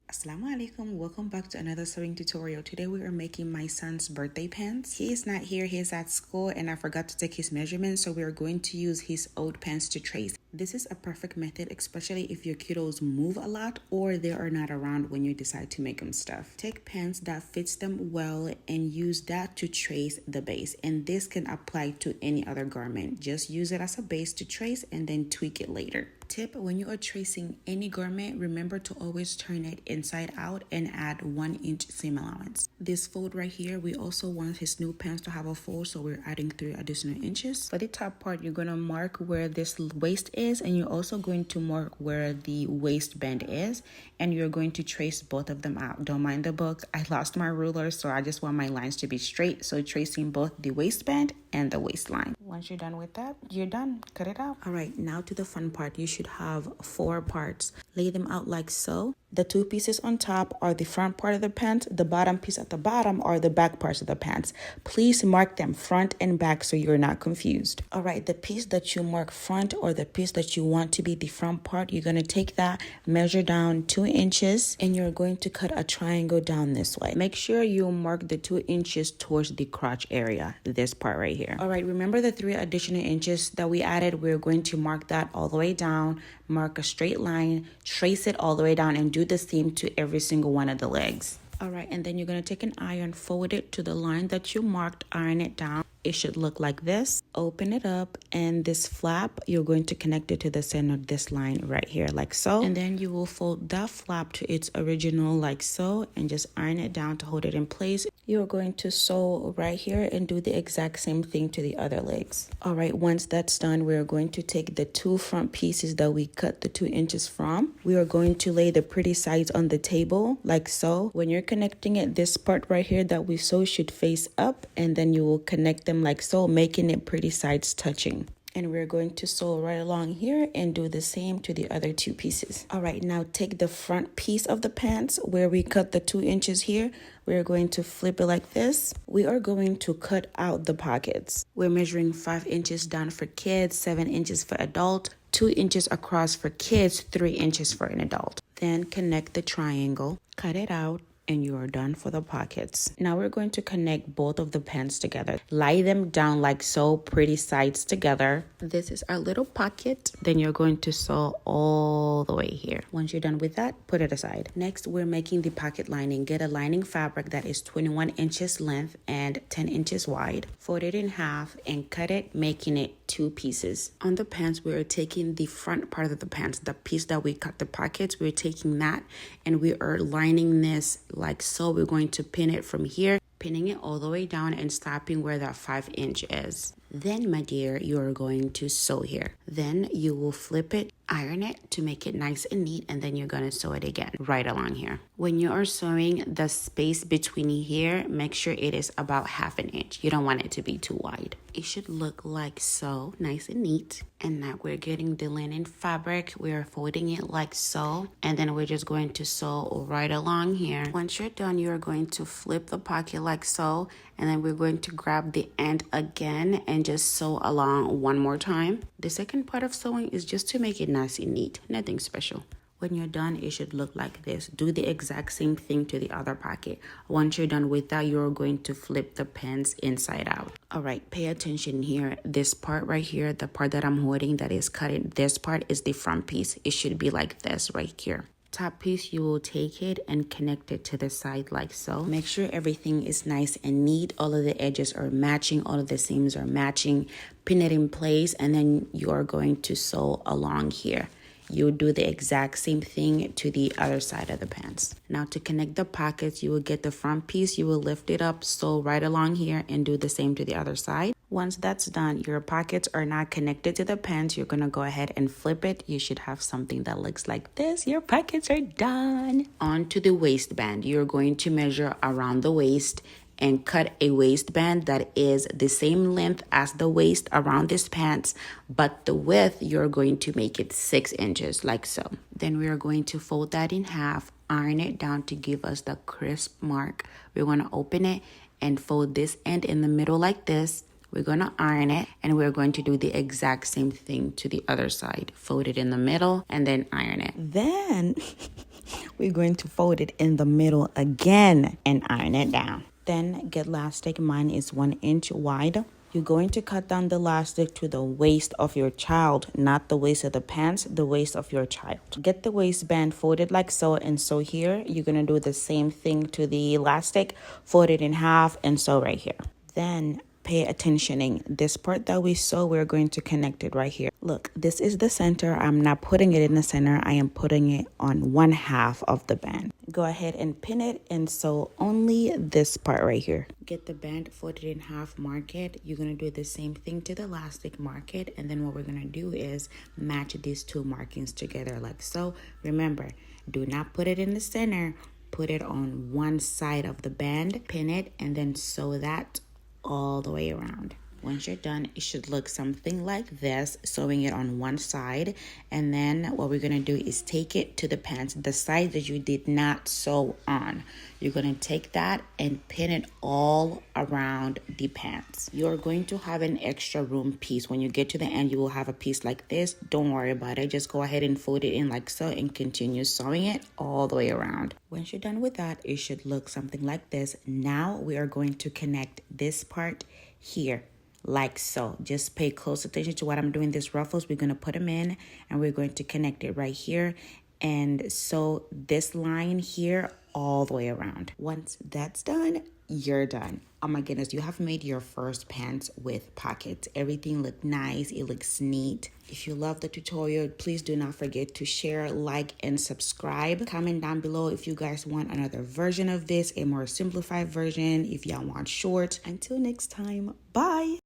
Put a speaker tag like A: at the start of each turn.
A: Assalamu alaikum, welcome back to another sewing tutorial. Today we are making my son's birthday pants. He is not here, he is at school and I forgot to take his measurements, so we are going to use his old pants to trace. This is a perfect method, especially if your kiddos move a lot or they are not around when you decide to make them stuff. Take pants that fits them well and use that to trace the base, and this can apply to any other garment. Just use it as a base to trace and then tweak it later. Tip: when you are tracing any garment, remember to always turn it inside out and add 1 inch seam allowance. This fold right here, we also want his new pants to have a fold, so we're adding 3 additional inches. For the top part, you're going to mark where this waist is, and you're also going to mark where the waistband is, and you're going to trace both of them out. Don't mind the book, I lost my ruler, so I just want my lines to be straight, so tracing both the waistband and the waistline. Once you're done with that, you're done. Cut it out. All right, now to the fun part. You should have 4 parts. Lay them out like so. The 2 pieces on top are the front part of the pants. The bottom piece at the bottom are the back parts of the pants. Please mark them front and back so you're not confused. All right, the piece that you mark front, or the piece that you want to be the front part, you're going to take that, measure down 2 inches, and you're going to cut a triangle down this way. Make sure you mark the 2 inches towards the crotch area, this part right here. All right, remember the 3 additional inches that we added? We're going to mark that all the way down, mark a straight line, trace it all the way down, and do the same to every single one of the legs. All right, and then you're going to take an iron, fold it to the line that you marked, iron it down. It should look like this. Open it up, and this flap, you're going to connect it to the center of this line right here, like so. And then you will fold that flap to its original, like so, and just iron it down to hold it in place. You're going to sew right here and do the exact same thing to the other legs. All right, once that's done, we're going to take the 2 front pieces that we cut the 2 inches from. We are going to lay the pretty sides on the table, like so. When you're connecting it, this part right here that we sew should face up, and then you will connect them like so, making it pretty sides touching. And we're going to sew right along here and do the same to the other 2 pieces. All right, now take the front piece of the pants where we cut the 2 inches here. We're going to flip it like this. We are going to cut out the pockets. We're measuring 5 inches down for kids, 7 inches for adult, 2 inches across for kids, 3 inches for an adult. Then connect the triangle, cut it out, and you are done for the pockets. Now we're going to connect both of the pants together. Lie them down like so, pretty sides together. This is our little pocket. Then you're going to sew all the way here. Once you're done with that, put it aside. Next, we're making the pocket lining. Get a lining fabric that is 21 inches length and 10 inches wide. Fold it in half and cut it, making it 2 pieces. On the pants, we're taking the front part of the pants, the piece that we cut the pockets, we're taking that and we are lining this like so. We're going to pin it from here, pinning it all the way down and stopping where that 5 inch is. Then, my dear, you're going to sew here. Then you will flip it, iron it to make it nice and neat, and then you're going to sew it again right along here. When you are sewing, the space between here, make sure it is about 1/2 inch. You don't want it to be too wide. It should look like so, nice and neat. And now we're getting the linen fabric. We're folding it like so, and then we're just going to sew right along here. Once you're done, you're going to flip the pocket like so, and then we're going to grab the end again and just sew along one more time. The second part of sewing is just to make it nice and neat, nothing special. When you're done, it should look like this. Do the exact same thing to the other pocket. Once you're done with that, you're going to flip the pants inside out. All right, pay attention here. This part right here, the part that I'm holding that is cutting, this part is the front piece. It should be like this right here. Top piece, you will take it and connect it to the side like so. Make sure everything is nice and neat. All of the edges are matching, all of the seams are matching. Pin it in place, and then you are going to sew along here. You do the exact same thing to the other side of the pants. Now to connect the pockets, you will get the front piece, you will lift it up, sew right along here, and do the same to the other side. Once that's done, your pockets are not connected to the pants. You're gonna go ahead and flip it. You should have something that looks like this. Your pockets are done. On to the waistband. You're going to measure around the waist and cut a waistband that is the same length as the waist around this pants, but the width, you're going to make it 6 inches like so. Then we are going to fold that in half, iron it down to give us the crisp mark. We're going to open it and fold this end in the middle like this. We're going to iron it, and we're going to do the exact same thing to the other side. Fold it in the middle and then iron it. Then we're going to fold it in the middle again and iron it down. Then get elastic. Mine is 1 inch wide. You're going to cut down the elastic to the waist of your child, not the waist of the pants, the waist of your child. Get the waistband folded like so and sew here. You're going to do the same thing to the elastic, fold it in half and sew right here. Then pay attentioning. This part that we sew, we're going to connect it right here. Look, this is the center. I'm not putting it in the center. I am putting it on 1/2 of the band. Go ahead and pin it and sew only this part right here. Get the band, fold it in half, mark it. You're going to do the same thing to the elastic, mark it. And then what we're going to do is match these two markings together like so. Remember, do not put it in the center. Put it on one side of the band, pin it, and then sew that all the way around. Once you're done, it should look something like this, sewing it on one side. And then what we're going to do is take it to the pants, the side that you did not sew on. You're going to take that and pin it all around the pants. You're going to have an extra room piece. When you get to the end, you will have a piece like this. Don't worry about it. Just go ahead and fold it in like so and continue sewing it all the way around. Once you're done with that, it should look something like this. Now we are going to connect this part here like so. Just pay close attention to what I'm doing. These ruffles, we're going to put them in and we're going to connect it right here and sew this line here all the way around. Once that's done, you're done. Oh my goodness, you have made your first pants with pockets. Everything looked nice. It looks neat. If you love the tutorial, please do not forget to share, like, and subscribe. Comment down below if you guys want another version of this, a more simplified version, if y'all want short. Until next time, bye.